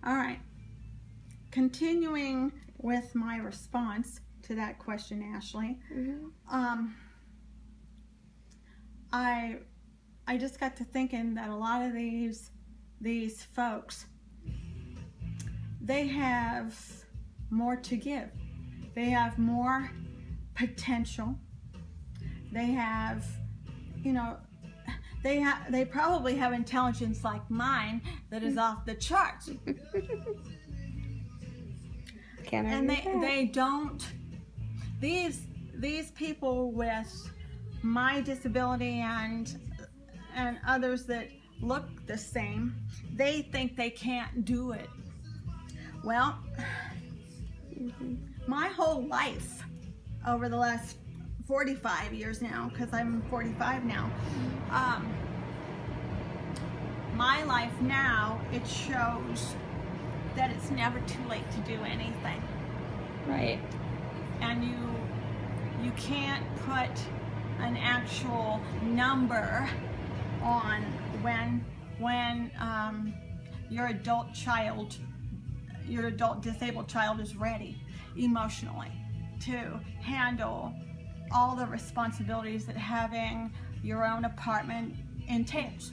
All right. Continuing with my response to that question, Ashley. I just got to thinking that a lot of these folks, they have more to give. They have more potential. They have, they probably have intelligence like mine that is off the charts. And they don't, these people with my disability and others that look the same, they think they can't do it. Well, my whole life over the last 45 years now, because I'm 45 now, my life now, it shows that it's never too late to do anything. Right. And you can't put an actual number on when your adult disabled child is ready emotionally to handle all the responsibilities that having your own apartment entails.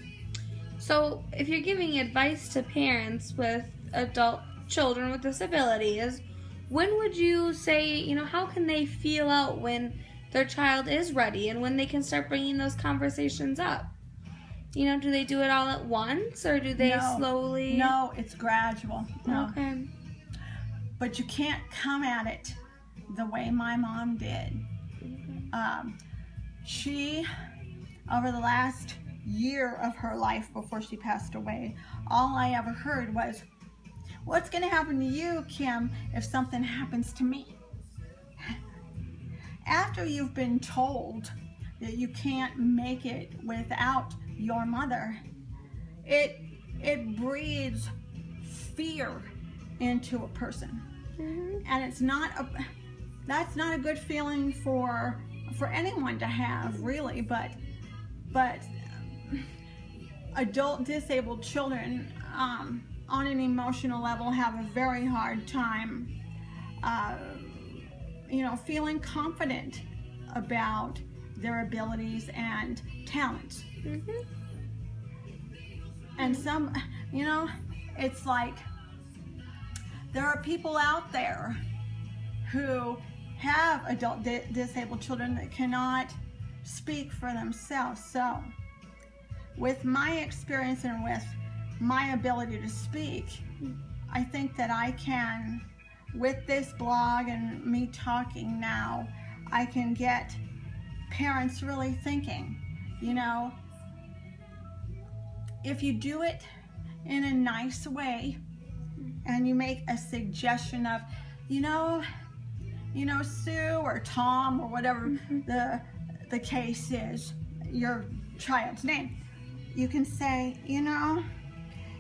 So if you're giving advice to parents with adult children with disabilities, when would you say, how can they feel out when their child is ready and when they can start bringing those conversations up? Do they do it all at once, or do they slowly? No, it's gradual. No. Okay. But you can't come at it the way my mom did. She, over the last year of her life before she passed away, all I ever heard was, "What's going to happen to you, Kim, if something happens to me?" After you've been told that you can't make it without your mother, it breeds fear into a person. And that's not a good feeling for anyone to have, really, but adult disabled children on an emotional level have a very hard time feeling confident about their abilities and talents. And some, it's like there are people out there who have adult disabled children that cannot speak for themselves. So with my experience and with my ability to speak, I think that I can, with this blog and me talking now, I can get parents really thinking, if you do it in a nice way and you make a suggestion of, Sue or Tom or whatever the case is, your child's name, you can say,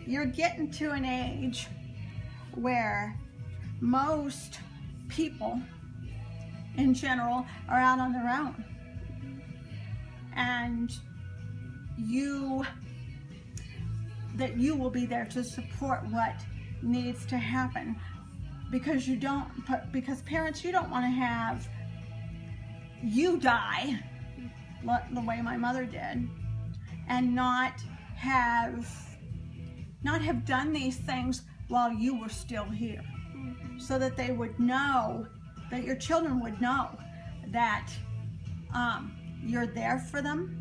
you're getting to an age where most people in general are out on their own, and you will be there to support what needs to happen, because parents, you don't want to have you die the way my mother did and not have done these things while you were still here, so that they would know, that your children would know that you're there for them,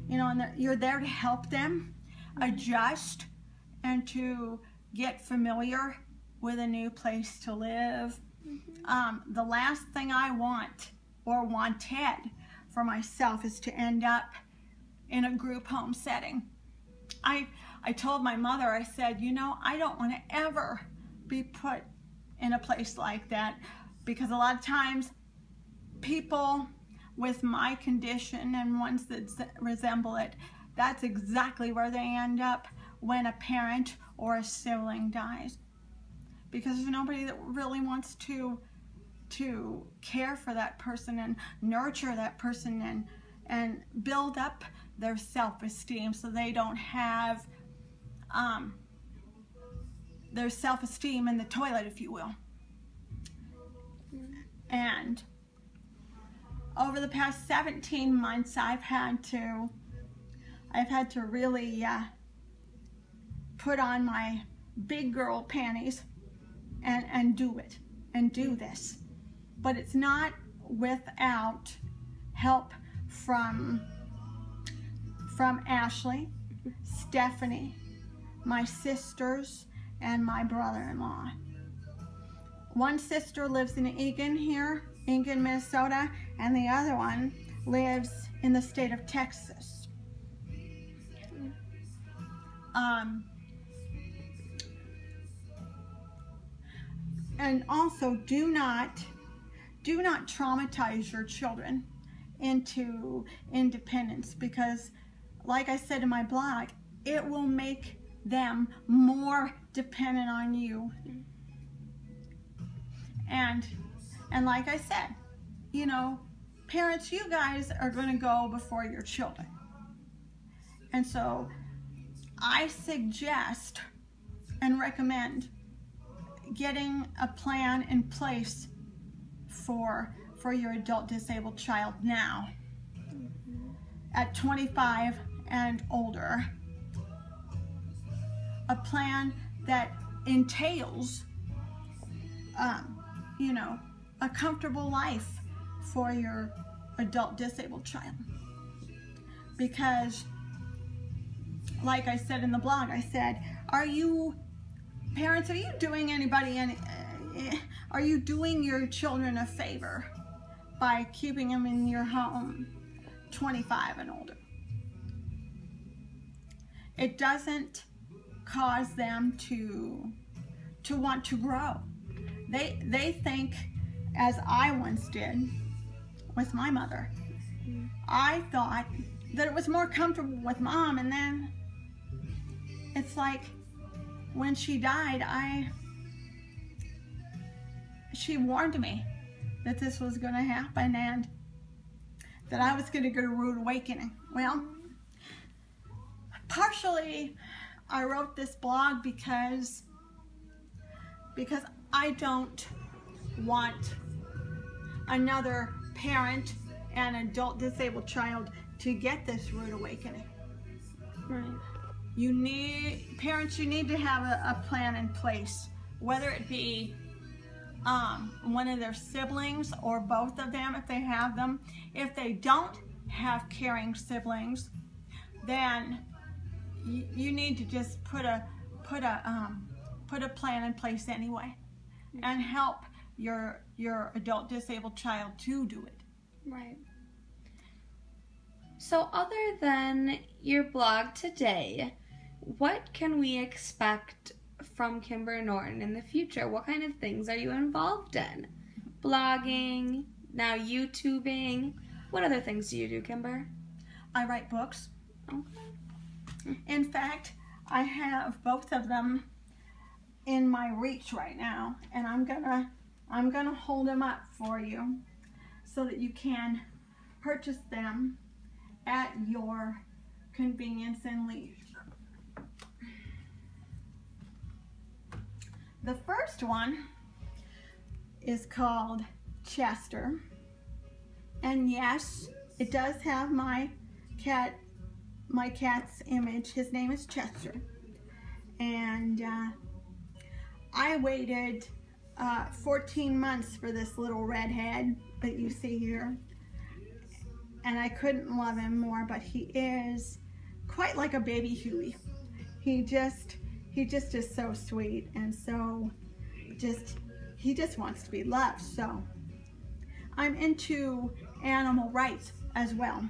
and that you're there to help them adjust and to get familiar with a new place to live. The last thing I want or wanted for myself is to end up in a group home setting. I told my mother, I said, I don't want to ever be put in a place like that, because a lot of times people with my condition and ones that resemble it, that's exactly where they end up when a parent or a sibling dies, because there's nobody that really wants to care for that person and nurture that person and build up their self-esteem, so they don't have their self-esteem in the toilet, if you will. And over the past 17 months, I've had to really put on my big girl panties and do this. But it's not without help from Ashley, Stephanie, my sisters, and my brother-in-law. One sister lives in Eagan, Minnesota, and the other one lives in the state of Texas. And also, do not traumatize your children into independence, because, like I said in my blog, it will make them more dependent on you. And like I said, you know, parents, you guys are going to go before your children. And so I suggest and recommend getting a plan in place for your adult disabled child now, at 25 and older. A plan that entails, you know, a comfortable life for your adult disabled child. Because, like I said in the blog, I said, parents, are you doing are you doing your children a favor by keeping them in your home 25 and older? It doesn't cause them to want to grow. They think, as I once did with my mother, I thought that it was more comfortable with mom, and then it's like when she died, she warned me that this was going to happen and that I was going to get a rude awakening. Well, partially I wrote this blog because I don't want another parent and adult disabled child to get this rude awakening. Right. Parents, you need to have a plan in place, whether it be one of their siblings or both of them if they have them. If they don't have caring siblings, then you need to just put a plan in place anyway, and help your adult disabled child to do it. Right. So other than your blog today, what can we expect from Kimber Norton in the future? What kind of things are you involved in? Blogging, now YouTubing. What other things do you do, Kimber? I write books. Okay. In fact, I have both of them in my reach right now, and I'm gonna hold them up for you so that you can purchase them at your convenience and leisure. The first one is called Chester, and yes, it does have my cat's image. His name is Chester, and I waited 14 months for this little redhead that you see here, and I couldn't love him more. But he is quite like a baby Huey. He just is so sweet, and so he just wants to be loved. So I'm into animal rights as well,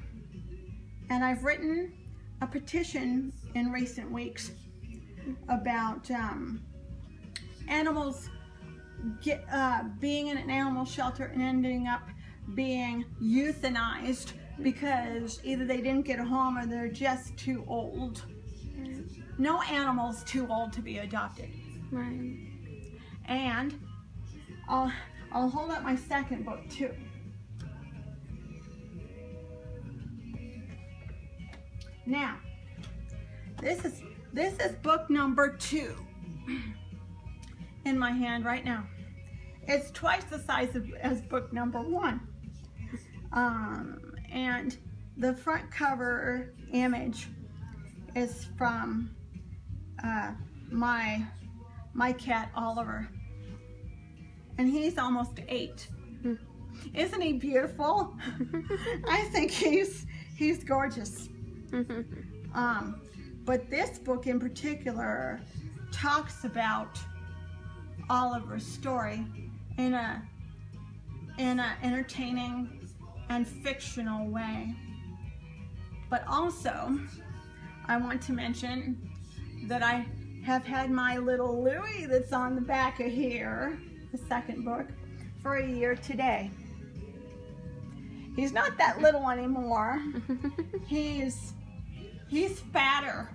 and I've written a petition in recent weeks about animals being in an animal shelter and ending up being euthanized because either they didn't get a home or they're just too old. No animal's too old to be adopted. Right. And I'll hold up my second book too. Now, this is book number 2. in my hand right now. It's twice the size as book number 1. And the front cover image is from my cat Oliver, and he's almost 8. Isn't he beautiful? I think he's gorgeous. But this book in particular talks about Oliver's story in a entertaining and fictional way. But also, I want to mention that I have had my little Louie that's on the back of here, the second book, for a year today. He's not that little anymore. He's fatter.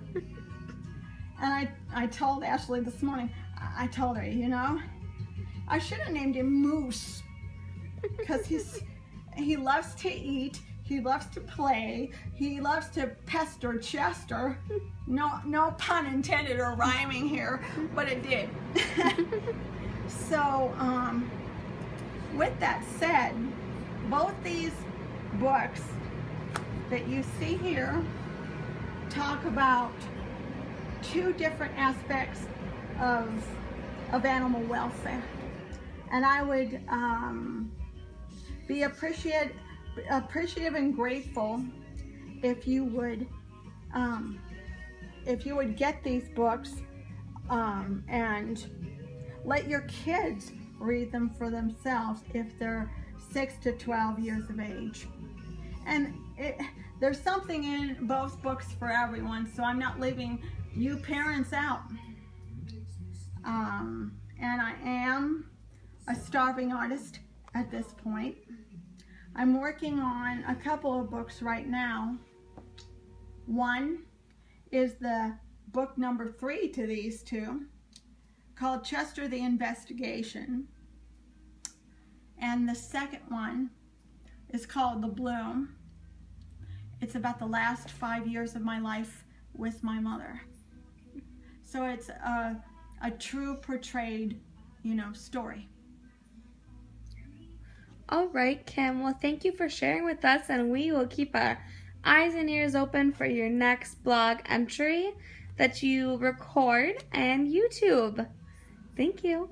And I told Ashley this morning, I told her, you know, I should have named him Moose, because he loves to eat, he loves to play, he loves to pester Chester. No pun intended or rhyming here, but it did. So, with that said, both these books that you see here talk about 2 different aspects of animal welfare, and I would be appreciative and grateful if you would get these books and let your kids read them for themselves if they're 6 to 12 years of age. And there's something in both books for everyone, so I'm not leaving you parents out. And I am a starving artist at this point. I'm working on a couple of books right now. One is the book number 3 to these 2, called Chester the Investigation. And the second one is called The Bloom. It's about the last 5 years of my life with my mother. So it's a true portrayed, story. All right, Kim. Well, thank you for sharing with us, and we will keep our eyes and ears open for your next blog entry that you record and YouTube. Thank you.